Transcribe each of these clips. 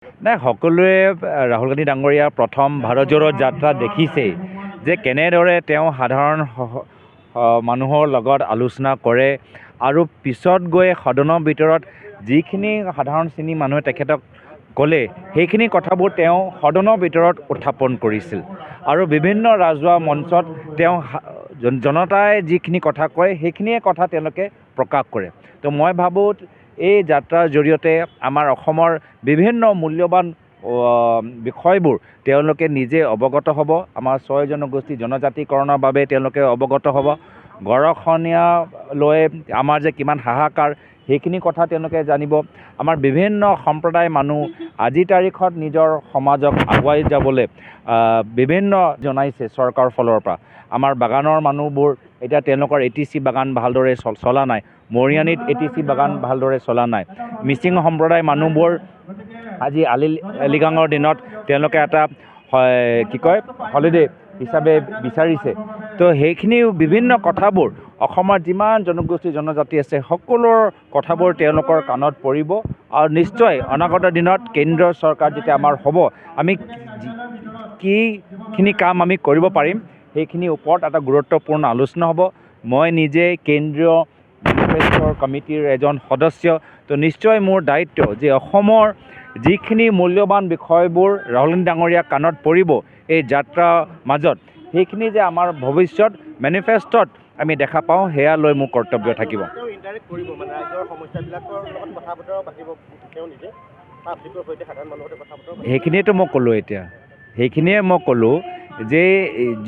নাই সকলোৱে ৰাহুল গান্ধী ডাঙৰীয়াৰ প্ৰথম ভাৰত জোড়ো যাত্ৰা দেখিছেই যে কেনেদৰে তেওঁ সাধাৰণ মানুহৰ লগত আলোচনা কৰে আৰু পিছত গৈ সদনৰ ভিতৰত যিখিনি সাধাৰণ শ্ৰেণীৰ মানুহে তেখেতক ক'লে সেইখিনি কথাবোৰ তেওঁ সদনৰ ভিতৰত উত্থাপন কৰিছিল আৰু বিভিন্ন ৰাজহুৱা মঞ্চত তেওঁ জনতাই যিখিনি কথা কয় সেইখিনিয়ে কথা তেওঁলোকে প্ৰকাশ কৰে। তো মই ভাবোঁ এই যাত্ৰাৰ জৰিয়তে আমাৰ অসমৰ বিভিন্ন মূল্যৱান বিষয়বোৰ তেওঁলোকে নিজে অৱগত হ'ব। আমাৰ 6 জনগোষ্ঠী জনজাতিকৰণৰ বাবে তেওঁলোকে অৱগত হ'ব। গৰখনীয়া লৈ আমাৰ যে কিমান হাহাকাৰ সেইখিনি কথা তেওঁলোকে জানিব। আমাৰ বিভিন্ন সম্প্ৰদায়ৰ মানুহ আজিৰ তাৰিখত নিজৰ সমাজক আগুৱাই যাবলৈ বিভিন্ন জনাইছে চৰকাৰৰ ফালৰ পৰা। আমাৰ বাগানৰ মানুহবোৰ এতিয়া তেওঁলোকৰ ATC বাগান ভালদৰে চলা নাই, মৰিয়নিত ATC বাগান ভালদৰে চলা নাই। মিচিং সম্প্ৰদায়ৰ মানুহবোৰ আজি আলিগাঙৰ দিনত তেওঁলোকে এটা হলিডে হিচাপে বিচাৰিছে। তো সেইখিনি বিভিন্ন কথাবোৰ অসমৰ যিমান জনগোষ্ঠী জনজাতি আছে সকলোৰ কথাবোৰ তেওঁলোকৰ কাণত পৰিব আৰু নিশ্চয় অনাগত দিনত কেন্দ্ৰীয় চৰকাৰ যেতিয়া আমাৰ হ'ব আমি কিখিনি কাম আমি কৰিব পাৰিম সেইখিনিৰ ওপৰত এটা গুৰুত্বপূৰ্ণ আলোচনা হ'ব। মই নিজে কেন্দ্ৰীয় মেনিফেষ্টোৰ কমিটিৰ এজন সদস্য। তো নিশ্চয় মোৰ দায়িত্ব যে অসমৰ যিখিনি মূল্যৱান বিষয়বোৰ ৰাহুল গান্ধী ডাঙৰীয়াৰ কাণত পৰিব এই যাত্ৰাৰ মাজত সেইখিনি যে আমাৰ ভৱিষ্যত মেনিফেষ্টোত আমি দেখা পাওঁ সেয়া লৈ মোৰ কৰ্তব্য থাকিব। সেইখিনিয়েতো মই ক'লোঁ এতিয়া সেইখিনিয়ে মই ক'লোঁ যে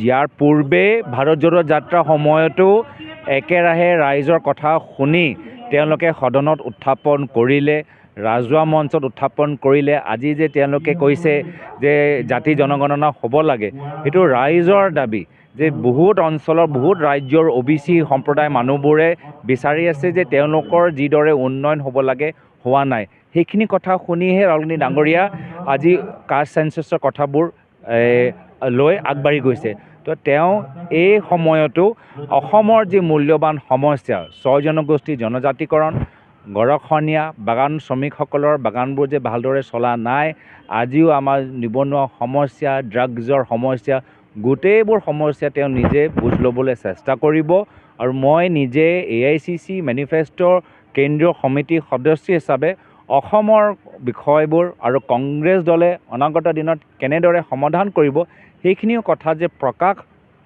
ইয়াৰ পূৰ্বে ভাৰত জোড়ো যাত্ৰাৰ সময়তো একেৰাহে ৰাইজৰ কথা শুনি তেওঁলোকে সদনত উত্থাপন কৰিলে, ৰাজহুৱা মঞ্চত উত্থাপন কৰিলে। আজি যে তেওঁলোকে কৈছে যে জাতি জনগণনা হ'ব লাগে সেইটো ৰাইজৰ দাবী। যে বহুত অঞ্চলৰ বহুত ৰাজ্যৰ OBC সম্প্ৰদায়ৰ মানুহবোৰে বিচাৰি আছে যে তেওঁলোকৰ যিদৰে উন্নয়ন হ'ব লাগে হোৱা নাই। সেইখিনি কথা শুনিহে ৰাহুল গান্ধী ডাঙৰীয়া আজি কাষ্ট চেঞ্চাছৰ কথাবোৰ লৈ আগবাঢ়ি গৈছে। তো তেওঁ এই সময়তো অসমৰ যি মূল্যৱান সমস্যা 6 জনগোষ্ঠী জনজাতিকৰণ, গৰখনীয়া বাগান শ্ৰমিকসকলৰ বাগানবোৰ যে ভালদৰে চলা নাই, আজিও আমাৰ নিবনুৱা সমস্যা, ড্ৰাগছৰ সমস্যা, গোটেইবোৰ সমস্যা তেওঁ নিজে বুজ ল'বলৈ চেষ্টা কৰিব। আৰু মই নিজে AICC মেনিফেষ্টোৰ কেন্দ্ৰীয় সমিতিৰ সদস্য হিচাপে অসমৰ বিষয়বোৰ আৰু কংগ্ৰেছ দলে অনাগত দিনত কেনেদৰে সমাধান কৰিব সেইখিনিও কথা যে প্ৰকাশ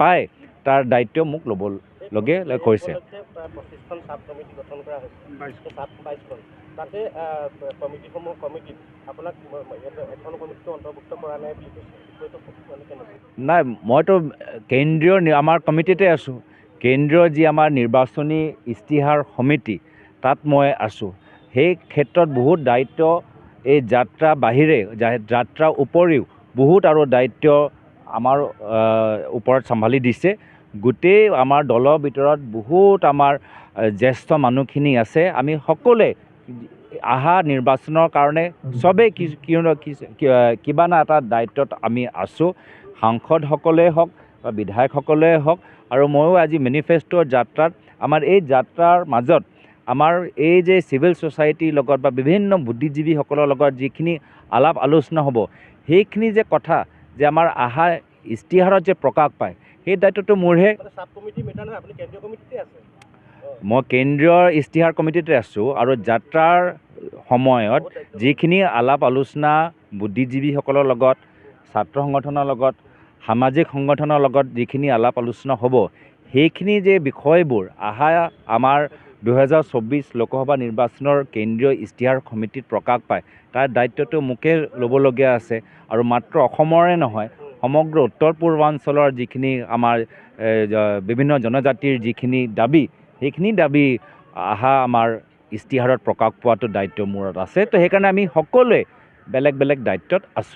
পায় তাৰ দায়িত্ব মোক ল'বলগীয়া কৈছে। নাই মইতো কেন্দ্ৰীয় আমাৰ কমিটিতে আছোঁ। কেন্দ্ৰীয় যি আমাৰ নিৰ্বাচনী ইস্তিহাৰ সমিতি তাত মই আছোঁ। সেই ক্ষেত্ৰত বহুত দায়িত্ব এই যাত্ৰা বাহিৰে যাত্ৰাৰ উপৰিও বহুত আৰু দায়িত্ব আমাৰ ওপৰত চম্ভালি দিছে। গোটেই আমাৰ দলৰ ভিতৰত বহুত আমাৰ জ্যেষ্ঠ মানুহখিনি আছে। আমি সকলোৱে অহা নিৰ্বাচনৰ কাৰণে চবেই কিবা না এটা দায়িত্বত আমি আছোঁ। সাংসদসকলেই হওক বা বিধায়কসকলেই হওক আৰু ময়ো আজি মেনিফেষ্টোৰ যাত্ৰাত আমাৰ এই যাত্ৰাৰ মাজত আমাৰ এই যে চিভিল ছ'চাইটিৰ লগত বা বিভিন্ন বুদ্ধিজীৱীসকলৰ লগত যিখিনি আলাপ আলোচনা হ'ব সেইখিনি যে কথা যে আমাৰ আহা ইস্তিহাৰত যে প্ৰকাশ পায় সেই দায়িত্বটো মোৰহে। মই কেন্দ্ৰীয় ইস্তিহাৰ কমিটিতে আছোঁ আৰু যাত্ৰাৰ সময়ত যিখিনি আলাপ আলোচনা বুদ্ধিজীৱীসকলৰ লগত, ছাত্ৰ সংগঠনৰ লগত, সামাজিক সংগঠনৰ লগত যিখিনি আলাপ আলোচনা হ'ব সেইখিনি যে বিষয়বোৰ আহা আমাৰ 2024 লোকসভা নিৰ্বাচনৰ কেন্দ্ৰীয় ইস্তিহাৰ সমিতিত প্ৰকাশ পায় তাৰ দায়িত্বটো মোকে ল'বলগীয়া আছে। আৰু মাত্ৰ অসমৰে নহয় সমগ্ৰ উত্তৰ পূৰ্বাঞ্চলৰ যিখিনি আমাৰ বিভিন্ন জনজাতিৰ যিখিনি দাবী সেইখিনি দাবী আহা আমাৰ ইস্তিহাৰত প্ৰকাশ পোৱাটো দায়িত্ব মূৰত আছে। তো সেইকাৰণে আমি সকলোৱে বেলেগ বেলেগ দায়িত্বত আছোঁ।